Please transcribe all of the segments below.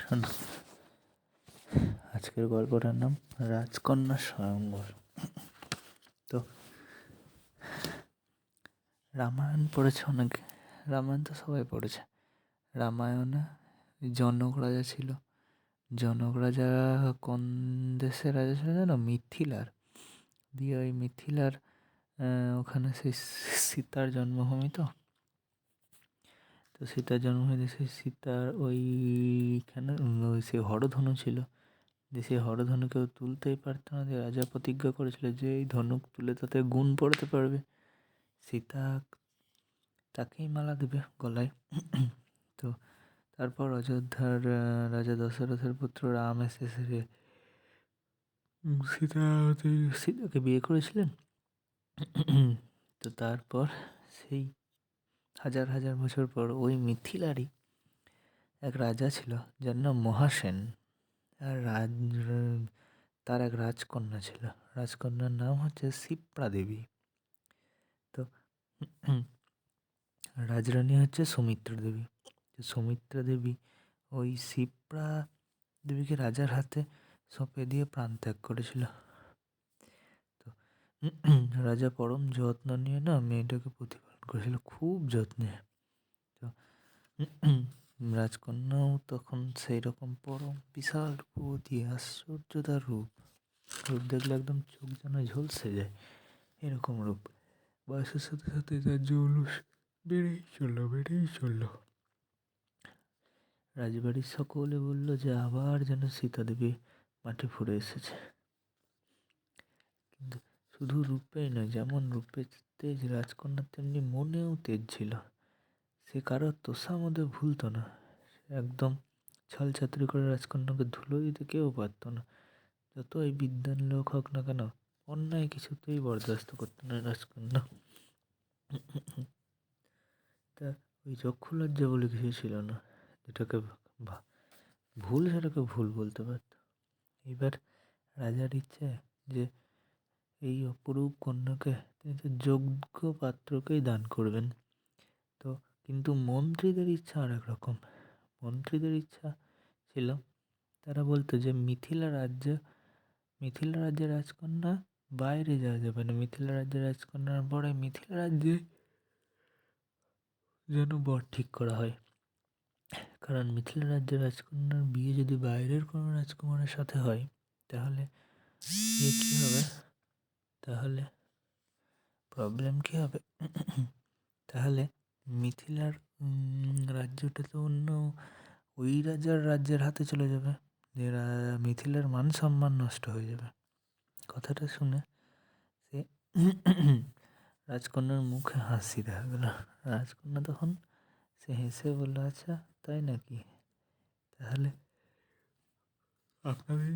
শোনো, আজকের গল্পটার নাম রাজকন্যা স্বয়ংবর। তো রামায়ণ পড়েছে অনেকে, রামায়ণ তো সবাই পড়েছে। রামায়ণে জনক রাজা ছিল। জনক রাজা কোন দেশের রাজা ছিল জানো? মিথিলার। দিয়ে ওই মিথিলার ওখানে সেই সীতার জন্মভূমি। তো সীতার জন্মভূমি, সেই সীতার ওইখানে ওই সেই হরধনু ছিল। যে সেই হরধনু কেউ তুলতেই পারত না। যে রাজা প্রতিজ্ঞা করেছিল যে এই ধনুক তুলে তাতে গুণ পড়তে পারবে, সীতা তাকেই মালা দেবে গলায়। তো তারপর অযোধ্যার রাজা দশরথের পুত্র রাম এসে সীতাকে বিয়ে করেছিলেন। তো তারপর সেই হাজার হাজার বছর পর ওই মিথিলারই এক রাজা ছিল, যার নাম মহাসেন। আর তার এক রাজকন্যা ছিল। রাজকন্যার নাম হচ্ছে শিপ্রা দেবী। তো রাজরানী হচ্ছে সুমিত্রা দেবী। সুমিত্রা দেবী ওই শিপ্রা দেবীকে রাজার হাতে সঁপে দিয়ে প্রাণ ত্যাগ করেছিল। তো রাজা পরম যত্ন নিয়ে না মেয়েটাকে প্রতিপালন করেছিল, খুব যত্নে। তো রাজকন্যাও তখন সেই রকম পরম বিশাল রূপবতী, আশ্চর্য তার রূপ। রূপ দেখলে একদম চোখ যেন ঝলসে যায়, এরকম রূপ। বয়সের সাথে সাথে তার জৌলুস বেড়েই চলল। রাজবাড়ির সকলে বলল যে আবার যেন সীতা দেবী মাটি ফুঁড়ে এসেছে। কিন্তু শুধু রূপেই নয়, যেমন রূপে তেজ রাজকন্যা, তেমনি মনেও তেজ ছিল। সে কারোর তোষামোদে ভুলত না। সে একদম ছলচাতুরি করে রাজকন্যাকে ধুলো দিতে কেউ পারত না। যতই বিদ্বান লোক হোক না কেন, অন্যায় কিছুতেই বরদাস্ত করত না রাজকন্যা। তা ওই চক্ষু লজ্জা বলে কিছু ছিল না, যেটাকে ভুল সেটাকে ভুল বলতে পারত। এবার রাজার ইচ্ছে যে এই অপরূপ কন্যাকে তিনি তো যোগ্য পাত্রকেই দান করবেন। তো কিন্তু মন্ত্রীদের ইচ্ছা আর এক রকম। মন্ত্রীদের ইচ্ছা ছিল, তারা বলতো যে মিথিলা রাজ্যের রাজকন্যা বাইরে যাওয়া যাবে না। মিথিলা রাজ্যের রাজকন্যার পরে মিথিলা রাজ্যে যেন বর ঠিক করা হয়। কারণ মিথিলা রাজ্যের রাজকন্যার বিয়ে যদি বাইরের কোনো রাজকুমারের সাথে হয়, তাহলে কী হবে? তাহলে প্রবলেম কী হবে? তাহলে মিথিলার রাজ্যটা তো অন্য ওই রাজ্যের হাতে চলে যাবে, যে মিথিলার মান সম্মান নষ্ট হয়ে যাবে। কথাটা শুনে সে রাজকন্যার মুখে হাসি দেখা গেল। রাজকন্যা তখন সে হেসে বলল, আচ্ছা তাই নাকি? তাহলে আপনাদের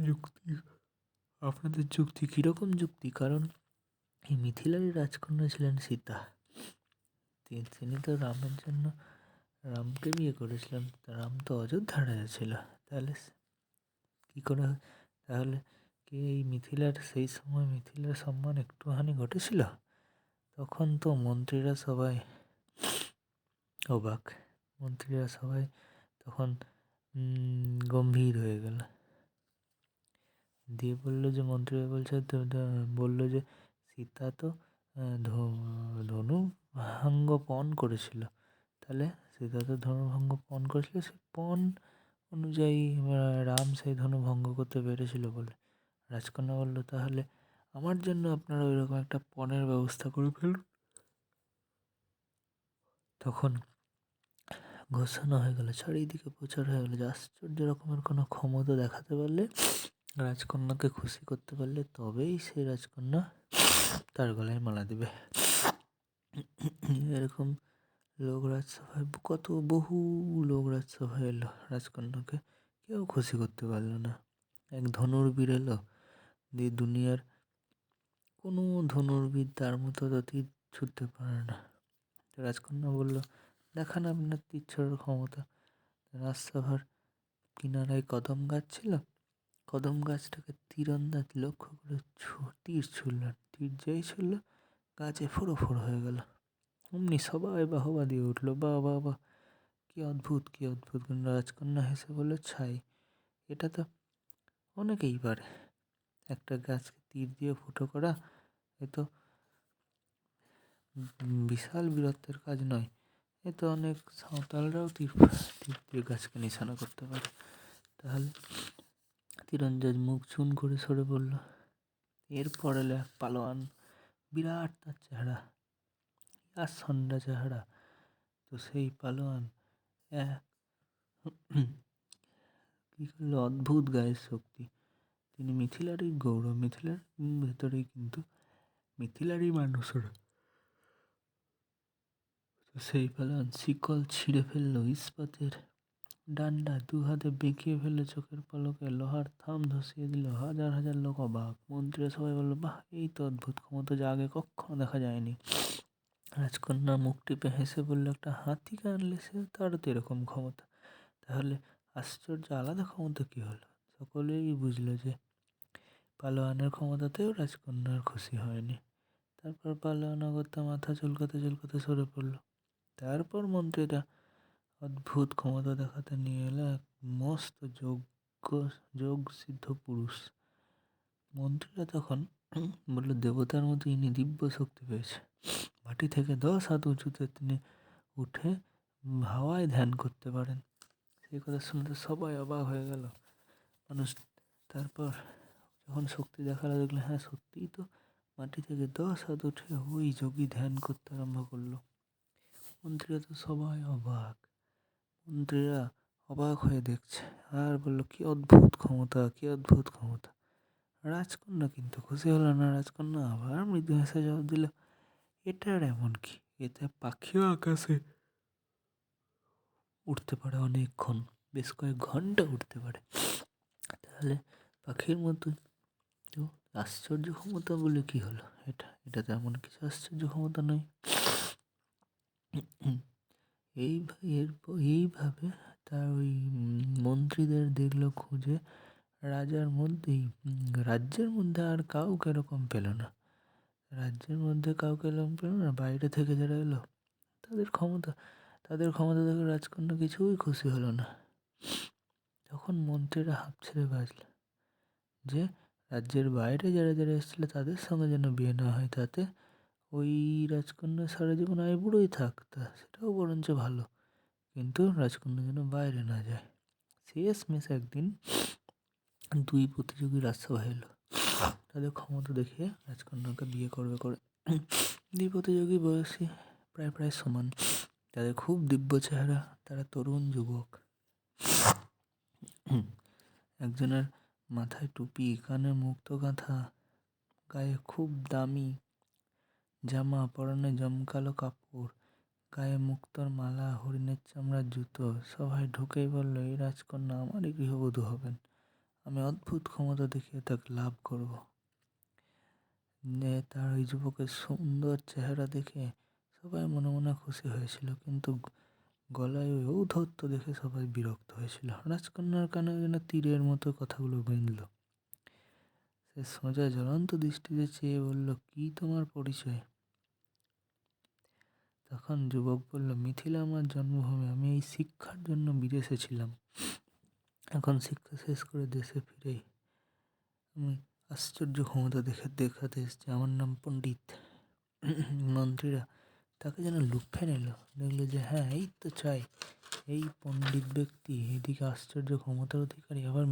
যুক্তি কীরকম যুক্তি? কারণ এই মিথিলারই রাজকন্যা ছিলেন সীতা। তিনি তো রামের জন্য রামকে বিয়ে করেছিলেন। রাম তো অযোধ্যার রাজা ছিল। তাহলে কী করে? তাহলে কি এই মিথিলার সেই সময় মিথিলার সম্মান একটুখানি ঘটেছিল? তখন তো মন্ত্রীরা সবাই অবাক। মন্ত্রীরা সবাই তখন গম্ভীর হয়ে গেল। দিয়ে বললো যে মন্ত্রীরা বললো যে সীতা তো ধনু ভঙ্গ পণ করেছিল। তাহলে সীতা তো ধনু ভঙ্গ পণ করেছিল, সে পণ অনুযায়ী রাম সেই ধনু ভঙ্গ করতে পেরেছিল বলে। রাজকন্যা বলল, তাহলে আমার জন্য আপনারা ওইরকম একটা পণের ব্যবস্থা করে ফেলুন। তখন ঘোষণা হয়ে গেল, চারিদিকে প্রচার হয়ে গেল যে আশ্চর্য রকমের কোনো ক্ষমতা দেখাতে পারলে, রাজকন্যাকে খুশি করতে পারলে, তবেই সেই রাজকন্যা তার গলায় মালা দেবে। এরকম লোক রাজসভায় বহু লোক রাজসভায় এলো, রাজকন্যাকে কেউ খুশি করতে পারলো না। এক ধনুর্বীর এলো, দিয়ে দুনিয়ার কোনো ধনুর্বীর তার মতো তো তীর ছুটতে পারে না। রাজকন্যা বলল, দেখান আপনার তীর ছোড়ার ক্ষমতা। রাজসভার কিনারায় কদম গাছ ছিল, কদম গাছটাকে তীরন্দাজ লক্ষ্য করে তীর ছুড়ল। তীর যেই ছুড়ল, গাছে ফোড়ো ফোড়ো হয়ে গেল। অমনি সবাই বাহবা দিয়ে উঠলো, বাহ বাহ বাহ, কী অদ্ভুত কী অদ্ভুত। রাজকন্যা হেসে বলল, ছাই, এটা তো অনেকেই পারে। একটা গাছকে তীর দিয়ে ফুটো করা এ তো বিশাল বীরত্বের কাজ নয়। এ তো অনেক সাঁওতালরাও তীর তীর দিয়ে গাছকে নিশানা করতে পারে। তাহলে তীরন্দাজ মুখ চুন করে সরে পড়ল। এরপর এলো এক পালোয়ান, বিরাট তার চেহারা, আর সন্ডা চেহারা। তো সেই পালোয়ান এক কি করলো, অদ্ভুত গায়ের শক্তি। তিনি মিথিলারির গৌরব। মিথিলার ভেতরেই কিন্তু মিথিলারই মানুষরা। তো সেই পালোয়ান শিকল ছিঁড়ে ফেললো, ইস্পাতের ডান্ডা দু হাতে বেঁকিয়ে ফেলে, চোখের পলকে লোহার থাম ধসিয়ে দিল। হাজার হাজার লোক অবাক। মন্ত্রীরা সবাই বললো, বাহ, এই তো অদ্ভুত ক্ষমতা, যা আগে কখনো দেখা যায়নি। রাজকন্যা মুখ টিপে হেসে বলল, একটা হাতিকে আনলে সে, তারও তো এরকম ক্ষমতা, তাহলে আশ্চর্য আলাদা ক্ষমতা কী হলো? সকলেই বুঝলো যে পালোয়ানের ক্ষমতাতেও রাজকন্যার খুশি হয়নি। তারপর পালোয়ান অগত্যা মাথা চুলকাতে চুলকাতে সরে পড়ল। তারপর মন্ত্রীরা অদ্ভুত ক্ষমতা দেখাতে নিয়ে এলো এক মস্ত যোগ সিদ্ধ পুরুষ। মন্ত্রীরা তখন বলল, দেবতার মতো ইনি দিব্য শক্তি পেয়েছে। মাটি থেকে 10 হাত উঁচুতে তিনি উঠে হাওয়ায় ধ্যান করতে পারেন। সেই কথা শুনতে সবাই অবাক হয়ে গেল। মানুষ তারপর যখন শক্তি দেখালো, দেখলো হ্যাঁ সত্যিই তো, মাটি থেকে 10 হাত উঠে ওই যোগী ধ্যান করতে আরম্ভ করলো। মন্ত্রীরা তো সবাই অবাক। মন্ত্রীরা অবাক হয়ে দেখছে আর বললো, কি অদ্ভুত ক্ষমতা, কি অদ্ভুত ক্ষমতা। রাজকন্যা কিন্তু খুশি হলো না। রাজকন্যা আবার মৃদু হেসে জবাব দিল, এটার এমন কি, এতে পাখিও আকাশে উঠতে পারে অনেকক্ষণ, বেশ কয়েক ঘন্টা উঠতে পারে। তাহলে পাখির মতো তো আশ্চর্য ক্ষমতা বলে কি হলো? এটা তো এমন কিছু আশ্চর্য ক্ষমতা নয়। এইভাবে তার ওই মন্ত্রীদের দেখলো খুঁজে, রাজ্যের মধ্যে আর কাউকে এরকম পেল না। রাজ্যের মধ্যে কাউকে এরকম পেল না। বাইরে থেকে যারা এলো তাদের ক্ষমতা দেখে রাজকন্যা কিছুই খুশি হলো না। তখন মন্ত্রীরা হাঁপ ছেড়ে বাঁচল যে রাজ্যের বাইরে যারা যারা এসেছিল তাদের সঙ্গে যেন বিয়ে না হয়, তাতে ওই রাজকন্যা সারা জীবন আইবুড়োই থাক, তা সেটাও বরঞ্চ ভালো, কিন্তু রাজকন্যা যেন বাইরে না যায়। শেষমেশ একদিন 2 প্রতিযোগী রাজসভায় এলো। তাদের ক্ষমতা দেখিয়ে রাজকন্যাকে বিয়ে করবে করে। 2 প্রতিযোগী বয়সী প্রায় সমান। তাদের খুব দিব্য চেহারা, তারা তরুণ যুবক। একজনের মাথায় টুপি, কানে মুক্ত গাঁথা, গায়ে খুব দামি জামা, পরনে জমকালো কাপড়, গায়ে মুক্তোর মালা, হরিণের চামড়ার জুতো। সবাই ঢুকেই বলল, এই রাজকন্যা আমারই গৃহবধূ হবেন। আমি অদ্ভুত ক্ষমতা দেখিয়ে তাকে লাভ করব। তার ওই যুবকের সুন্দর চেহারা দেখে সবাই মনে মনে খুশি হয়েছিল, কিন্তু গলায় ওই ঔদ্ধত্য দেখে সবাই বিরক্ত হয়েছিল। রাজকন্যার কানে যেন তীরের মতো কথাগুলো বিঁধল। সে সোজা জ্বলন্ত দৃষ্টিতে চেয়ে বলল, কি তোমার পরিচয়? তখন যুবক বলল, মিথিলা আমার জন্মভূমি, আমি এই শিক্ষার জন্য বিদেশে ছিলাম, এখন শিক্ষা শেষ করে দেশে ফিরে আমি আশ্চর্য ক্ষমতা দেখাতে এসেছি, আমার নাম পণ্ডিত। মন্ত্রীরা তাকে যেন লুফে নিল। দেখলো যে হ্যাঁ, এই তো চাই, এই পণ্ডিত ব্যক্তি, এদিকে আশ্চর্য ক্ষমতার অধিকারী, আবার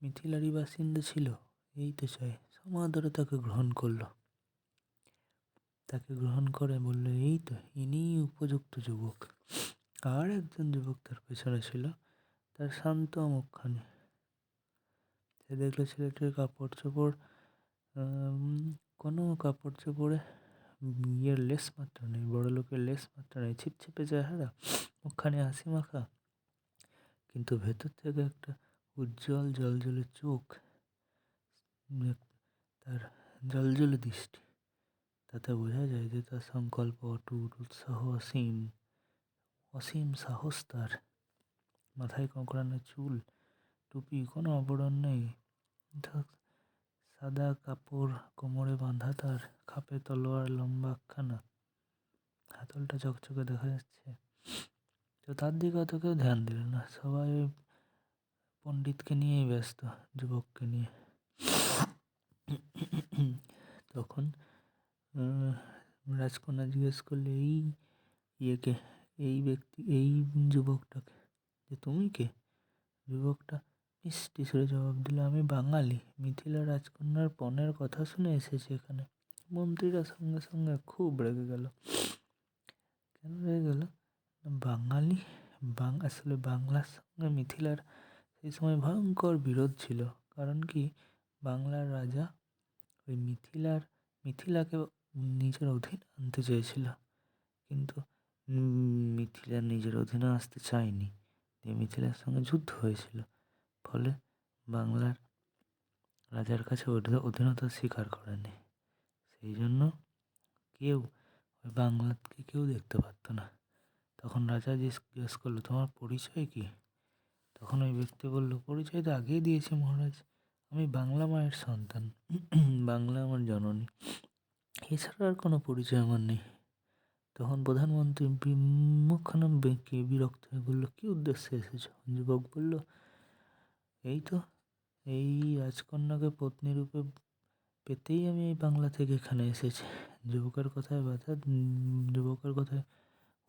মিথিলারই বাসিন্দা ছিল, এই তো চাই। সমাদরে তাকে গ্রহণ করলো। তাকে গ্রহণ করে বলল, এই তো ইনিই উপযুক্ত যুবক। আর একজন যুবক তার পেছনে ছিল, তার শান্ত মুখখানি। সে দেখলো ছেলেটির কাপড় চোপড়, কোনো কাপড় চোপড়ে লেস মাত্র নেই, বড় লোকের লেস মাত্র নেই, ছিপছিপে চেহারা, মুখখানি হাসি মাখা, কিন্তু ভেতর থেকে একটা উজ্জ্বল জলজলে চোখ, তার জলজলে দৃষ্টি। তাতে বোঝা যায় যে তার সংকল্প অটুট, উৎসাহ অসীম, অসীম সাহস তার। মাথায় কোঁকড়ানো চুল, টুপি, কোনো আবরণ নেই, সাদা কাপড় কোমরে বাঁধা, তার খাপে তলোয়ার লম্বা একখানা, হাতলটা চকচকে দেখা যাচ্ছে। তো তার দিকে অত কেউ ধ্যান দিল না। সবাই পণ্ডিতকে নিয়েই ব্যস্ত, যুবককে নিয়ে। তখন রাজকন্যা জিজ্ঞেস করলে, এই যুবকটাকে, যে তুমি কে? যুবকটা মিষ্টি সুরে জবাব দিল, আমি বাঙালি, মিথিলা রাজকন্যার পণের কথা শুনে এসেছি এখানে। মন্ত্রীরা সঙ্গে সঙ্গে খুব রেগে গেল। কেন রেগে গেল? বাঙালি, আসলে বাংলার সঙ্গে মিথিলার সেই সময় ভয়ঙ্কর বিরোধ ছিল। কারণ কি, বাংলার রাজা ওই মিথিলাকে নিজের অধীনে আনতে চেয়েছিল, কিন্তু মিথিলা নিজের অধীনে আসতে চায়নি। মিথিলার সঙ্গে যুদ্ধ হয়েছিল, ফলে বাংলার রাজার কাছে অধীনতা স্বীকার করেনি। সেই জন্য কেউ ওই বাংলাকে কেউ দেখতে পারত না। তখন রাজা জিজ্ঞেস করলো, তোমার পরিচয় কি? তখন ওই ব্যক্তি বলল, পরিচয় তো আগেই দিয়েছি মহারাজ, আমি বাংলা মায়ের সন্তান, বাংলা আমার জননী, এছাড়া আর কোনো পরিচয় আমার নেই। তখন প্রধানমন্ত্রী মুখখানা বেঁকে বিরক্ত হয়ে বলল, কী উদ্দেশ্যে এসেছ? যুবক বলল, এই রাজকন্যাকে পত্নী রূপে পেতেই আমি এই বাংলা থেকে এখানে এসেছি। যুবকের কথায়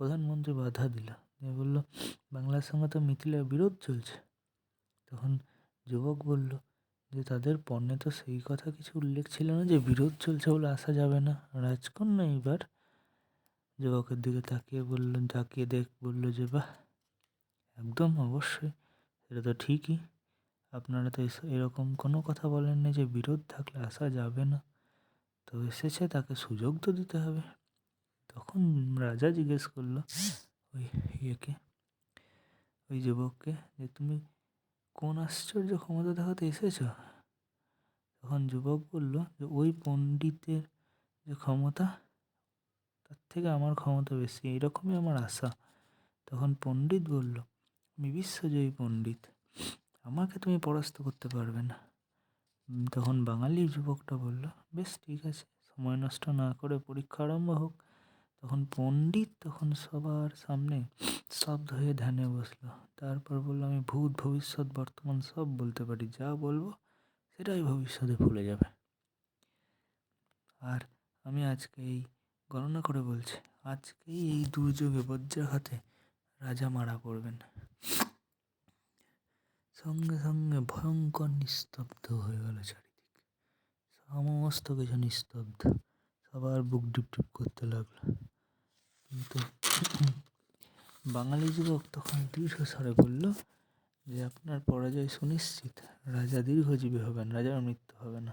প্রধানমন্ত্রী বাধা দিল, বলল, বাংলার সঙ্গে তো মিথিলার বিরোধ চলছে। তখন যুবক বলল যে তাদের পণ্যে তো সেই কথা কিছু উল্লেখ ছিল না যে বিরোধ চলছে বলে আসা যাবে না। রাজকন্যা এবার যুবকের দিকে তাকিয়ে বলল যে, বাহ, একদম অবশ্যই, সেটা তো ঠিকই, আপনারা তো এরকম কোনো কথা বলেননি যে বিরোধ থাকলে আসা যাবে না, তো এসেছে তাকে সুযোগ তো দিতে হবে। তখন রাজা জিজ্ঞেস করলো ওই যুবককে, যে তুমি কোন আশ্চর্য ক্ষমতা দেখাতে এসেছো? তখন যুবক বলল যে ওই পণ্ডিতের যে ক্ষমতা, তার থেকে আমার ক্ষমতা বেশি, এইরকমই আমার আশা। তখন পণ্ডিত বলল, আমি বিশ্বজয়ী পণ্ডিত, আমাকে তুমি পরাস্ত করতে পারবে না। তখন বাঙালি যুবকটা বলল, বেশ ঠিক আছে, সময় নষ্ট না করে পরীক্ষা আরম্ভ হোক। তখন পণ্ডিত সবার সামনে স্তব্ধ হয়ে ধ্যানে বসলো। তারপর বলল, আমি ভূত ভবিষ্যৎ বর্তমান সব বলতে পারি, যা বলবো সেটাই ভবিষ্যতে ভুলে যাবে। আর আমি আজকে এই গণনা করে বলছি, আজকেই এই দুর্যোগে বজ্রাঘাতে রাজা মারা পড়বেন। সঙ্গে সঙ্গে ভয়ঙ্কর নিস্তব্ধ হয়ে গেল চারিদিক, সমস্ত কিছু নিস্তব্ধ, সবার বুক ডিপ ডিপ করতে লাগলো। কিন্তু বাঙালি যুবক তখন দীর্ঘস্বরে বলল যে, আপনার পরাজয় সুনিশ্চিত, রাজা দীর্ঘজীবী হবেন, রাজার মৃত্যু হবে না,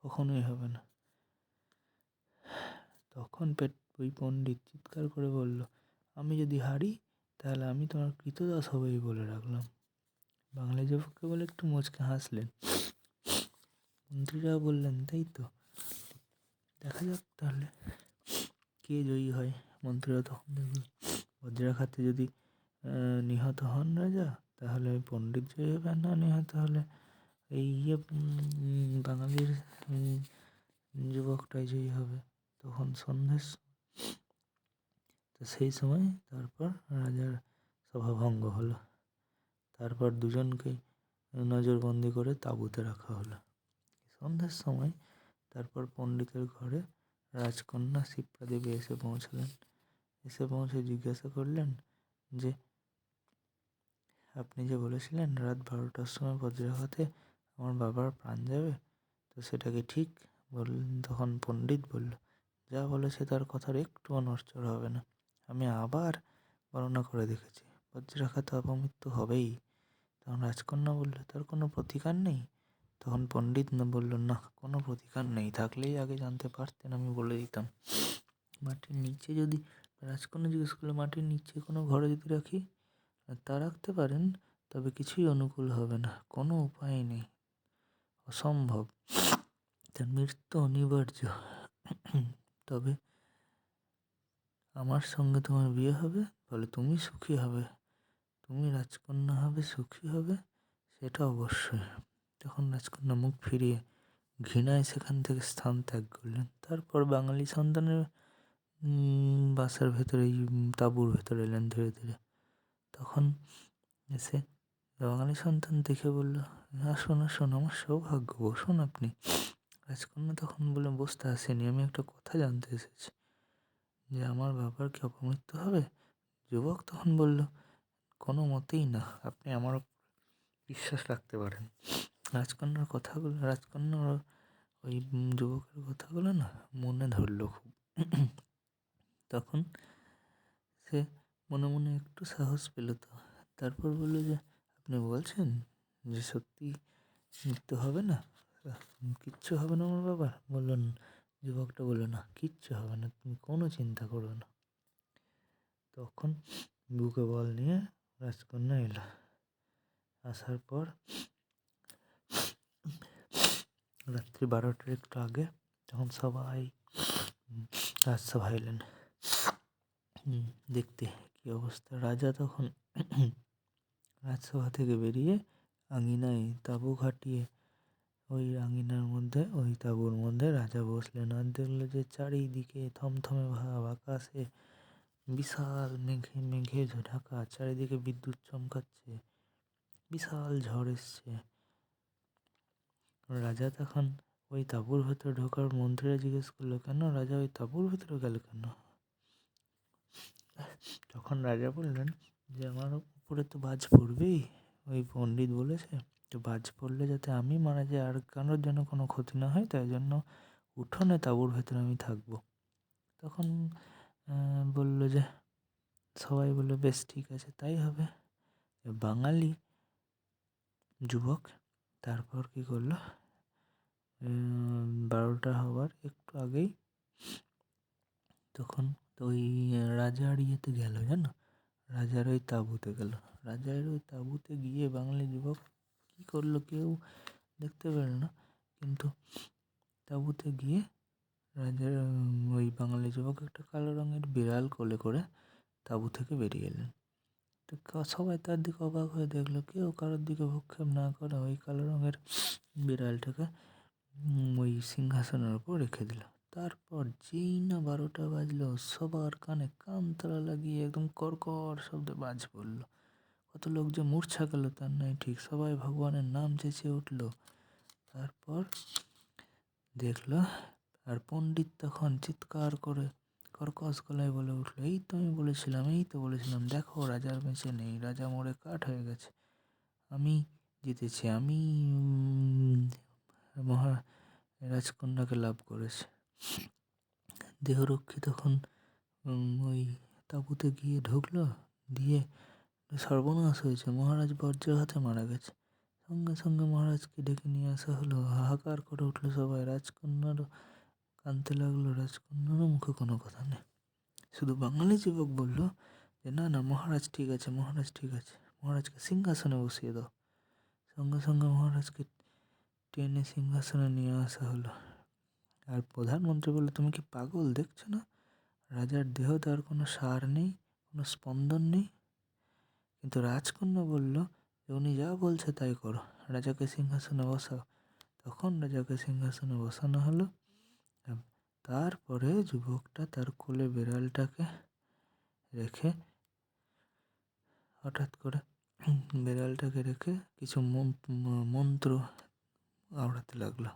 কখনোই হবে না। তখন ওই পণ্ডিত চিৎকার করে বলল, আমি যদি হারি তাহলে আমি তোমার কৃতদাস হবেই বলে রাখলাম। বাঙালি যুবককে বলে একটু মুচকে হাসলেন। মন্ত্রীরা বললেন, তাই তো, দেখা যাক তাহলে কে জয়ী হয়। মন্ত্রীরা তখন দেখল, বজ্রাঘাতে যদি নিহত হন রাজা, তাহলে ওই পণ্ডিত জয়ী হবে, না নিহত হলে এই বাঙালির যুবকটাই জয়ী হবে। তখন তো সেই সময় তারপর রাজার সভা ভঙ্গ হলো। তারপর দুজনকেই নজরবন্দি করে তাঁবুতে রাখা হলো। সন্ধ্যের সময় তারপর পণ্ডিতের ঘরে রাজকন্যা শিপ্রা দেবী এসে পৌঁছালেন। এসে পৌঁছে জিজ্ঞাসা করলেন যে, আপনি যে বলেছিলেন রাত 12টার সময় বজ্রাঘাতে আমার বাবার প্রাণ যাবে, তো সেটা কি ঠিক? তখন পণ্ডিত বলল, যা বলেছে তার কথার একটুও নড়চড় হবে না, আমি আবার গণনা করে দেখেছি, বজ্রাঘাতে অপমৃত্যু হবেই। তখন রাজকন্যা বলল, তার কোনো প্রতিকার নেই? তখন পণ্ডিত বলল, না, কোনো প্রতিকার নেই, থাকলেই আগে জানতে পারতেন, আমি বলে দিতাম। মাটির নিচে যদি, রাজকন্যা জিজ্ঞেস করলো, মাটির নিচে কোনো ঘরে যদি রাখি? তা রাখতে পারেন, তবে কিছুই অনুকূল হবে না, কোনো উপায় নেই, অসম্ভব, তার মৃত্যু অনিবার্য। তবে আমার সঙ্গে তোমার বিয়ে হবে, ফলে তুমি সুখী হবে, তুমি রাজকন্যা হবে, সুখী হবে, সেটা অবশ্যই। তখন রাজকন্যা মুখ ফিরিয়ে ঘৃণায় সেখান থেকে স্থান ত্যাগ করলেন। তারপর বাঙালি সন্তানের বাসার ভেতরে, তাঁবুর ভেতরে এলেন ধীরে ধীরে। তখন এসে বাঙালি সন্তান দেখে বলল, আসুন আসুন, আমার সৌভাগ্য, বসুন আপনি। রাজকন্যা তখন বলল, বসতে আসেনি, আমি একটা কথা জানতে এসেছি, যে আমার বাবার কি অপমৃত্যু হবে? যুবক তখন বলল, কোনো মতেই না, আপনি আমার বিশ্বাস রাখতে পারেন। রাজকন্যার ওই যুবকের কথাগুলো না মনে ধরলো খুব। তখন সে মনে মনে একটু সাহস পেল। তো তারপর বলল যে, আপনি বলছেন যে সত্যি মৃত্যু হবে না, কিচ্ছু হবে না আমার বাবার? বললেন, যুবকটা বলল, না কিচ্ছু হবে না, তুমি কোনো চিন্তা করো না। তখন বুকে বল নিয়ে রাজকন্যা এলো। আসার পর রাত্রি 12টার একটু আগে তখন সবাই রাজসভা এলেন দেখতে কি অবস্থা। রাজা তখন রাজসভা থেকে বেরিয়ে আঙিনায় তাঁবু খাটিয়ে ওই আঙিনার মধ্যে, ওই তাঁবুর মধ্যে রাজা বসলেন। আর দেখলো যে চারিদিকে থমথমে ভাব, আকাশে বিশাল মেঘে ঢাকা, চারিদিকে বিদ্যুৎ চমকাচ্ছে, বিশাল ঝড় এসছে। রাজা তখন ওই তাঁবুর ভেতরে ঢোকার মন্ত্রীরা জিজ্ঞেস করলো, কেন রাজা ওই তাঁবুর ভেতরে গেল কেন? তখন রাজা বললেন যে, আমার উপরে তো বাজ পড়বেই, ওই পণ্ডিত বলেছে, তো বাজ পড়লে যাতে আমি মারা যাই আর কারোর যেন কোনো ক্ষতি না হয়, তাই জন্য উঠোনে তাঁবুর ভেতরে আমি থাকবো। তখন বললো যে, সবাই বললো, বেশ ঠিক আছে, তাই হবে। বাঙালি যুবক তারপর কি করলো, 12টা হওয়ার একটু আগেই তখন তো ওই রাজার ইয়েতে গেল, জানো, রাজার ওই তাঁবুতে গেল। রাজার ওই তাঁবুতে গিয়ে বাঙালি যুবক কী করলো কেউ দেখতে পেল না, কিন্তু তাঁবুতে গিয়ে রাজার ওই বাঙালি যুবক একটা কালো রঙের বিড়াল কোলে করে তাঁবু থেকে বেরিয়ে এলেন। তো সবাই তার দিকে অবাক হয়ে দেখলো, কেউ কারোর দিকে ভ্রুক্ষেপ না করে ওই কালো রঙের বিড়ালটাকে ওই সিংহাসনের উপর রেখে দিল। তারপর যেই না 12টা বাজলো, সবার কানে কান তালা লাগিয়ে একদম কর্কর শব্দে বাজ পড়ল। কত লোক যে মূর্ছা গেল তার নাই ঠিক, সবাই ভগবানের নাম চেঁচিয়ে উঠল। তারপর দেখলো, আর পণ্ডিত তখন চিৎকার করে কর্কশ গলায় বলে উঠলো, এই তো আমি বলেছিলাম, এই তো বলেছিলাম, দেখো রাজার বেঁচে নেই, রাজা মরে কাঠ হয়ে গেছে, আমি জিতেছি, আমি রাজকন্যাকে লাভ করেছে। দেহরক্ষী তখন ওই তাঁবুতে গিয়ে ঢুকলো, দিয়ে সর্বনাশ হয়েছে, মহারাজ বজ্রাঘাতে মারা গেছে। সঙ্গে সঙ্গে মহারাজকে ডেকে নিয়ে আসা হলো। হাহাকার করে উঠলো সবাই। রাজকন্যারও কাঁদতে লাগলো, রাজকন্যারও মুখে কোনো কথা নেই। শুধু বাঙালি যুবক বলল যে, না না, মহারাজ ঠিক আছে, মহারাজ ঠিক আছে, মহারাজকে সিংহাসনে বসিয়ে দাও। সঙ্গে সঙ্গে মহারাজকে টেনে সিংহাসনে নিয়ে আসা হলো। আর প্রধানমন্ত্রী বলল, তুমি কি পাগল, দেখছো না রাজার দেহ, তার কোনো সার নেই, কোনো স্পন্দন নেই? কিন্তু রাজকন্যা বলল যে, উনি যা বলছে তাই করো, রাজাকে সিংহাসনে বসাও। তখন রাজাকে সিংহাসনে বসানো হলো। তারপরে যুবকটা তার কোলে বিড়ালটাকে রেখে, হঠাৎ করে বিড়ালটাকে রেখে কিছু মন্ত্র আওড়াতে লাগলো।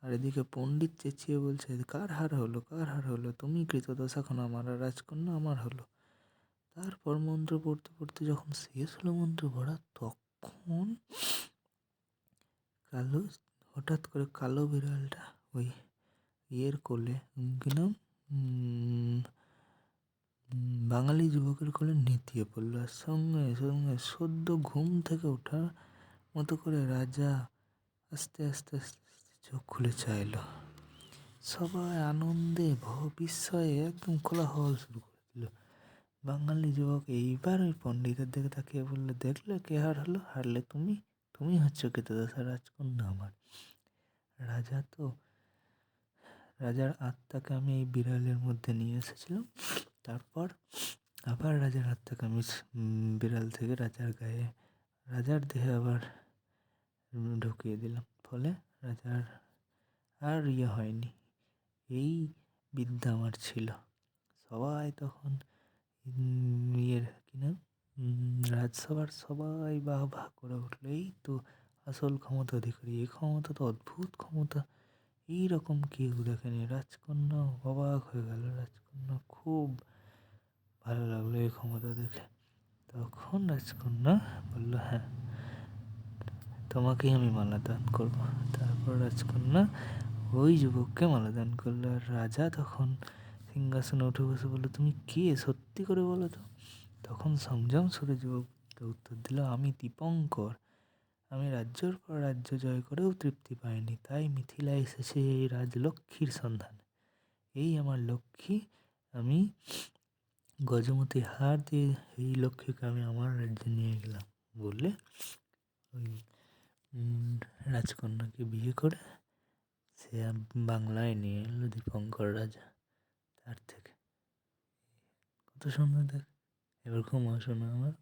আর এদিকে পণ্ডিত চেঁচিয়ে বলছে, কার হার হলো, কার হার হলো, তুমি কৃতদশা এখন আমার, আর রাজকন্যা আমার হলো। তারপর মন্ত্র পড়তে পড়তে যখন শেষ হলো মন্ত্র পড়া, তখন হঠাৎ করে কালো বিড়ালটা ওই ইয়ের কোলে, কি নাম, বাঙালি যুবকের কোলে নেতিয়ে পড়লো। আর সঙ্গে সঙ্গে সদ্য ঘুম থেকে ওঠার মতো করে রাজা আস্তে আস্তে আস্তে আস্তে চোখ খুলে চাইল। সবাই আনন্দে বিস্ময়ে একদম কোলাহল শুরু করে দিল। বাঙালি যুবক এইবার ওই পণ্ডিতের দিকে তাকিয়ে বললে, দেখলে কে হলো, হারলে তুমি, তুমি হচ্ছ কৃতদশা, রাজকন্যা আমার। রাজার আত্মাকে আমি এই বিড়ালের মধ্যে নিয়ে এসেছিলাম, তারপর আবার রাজার আত্মাকে আমি বিড়াল থেকে রাজার দেহে আবার ঢুকিয়ে দিলাম। ফলে রাজার আর হয়নি। এই বিদ্যা আমার ছিল। সবাই তখন কি নাম, রাজসভার সবাই বাহ বাহ করে উঠল, এই তো আসল ক্ষমতা অধিকারী, এই ক্ষমতা তো অদ্ভুত ক্ষমতা, এইরকম কেউ দেখেনি। রাজকন্যা অবাক হয়ে গেল, রাজকন্যা খুব ভালো লাগলো এই ক্ষমতা দেখে। তখন রাজকন্যা বলল, হ্যাঁ, তোমাকেই আমি মালা দান করবো। তারপর রাজকন্যা ওই যুবককে মালা দান করলো। আর রাজা তখন সিংহাসনে উঠে বসে বললো, তুমি কে, সত্যি করে বলো তো। তখন সংযম সুরে যুবকটা উত্তর দিল, আমি দীপঙ্কর। আমি রাজ্যর পর রাজ্য জয় করেও তৃপ্তি পাইনি, তাই মিথিলায় এসেছে এই রাজলক্ষ্মীর সন্ধানে। এই আমার লক্ষ্মী, আমি গজমতি হার দিয়ে এই লক্ষ্মীকে আমি আমার রাজ্যে নিয়ে গেলাম বলে ওই রাজকন্যাকে বিয়ে করে সে বাংলায় নিয়ে এলো দীপঙ্কর রাজা। তার থেকে কত সুন্দর দেখ। এবার ঘুমাও শোনা আমার।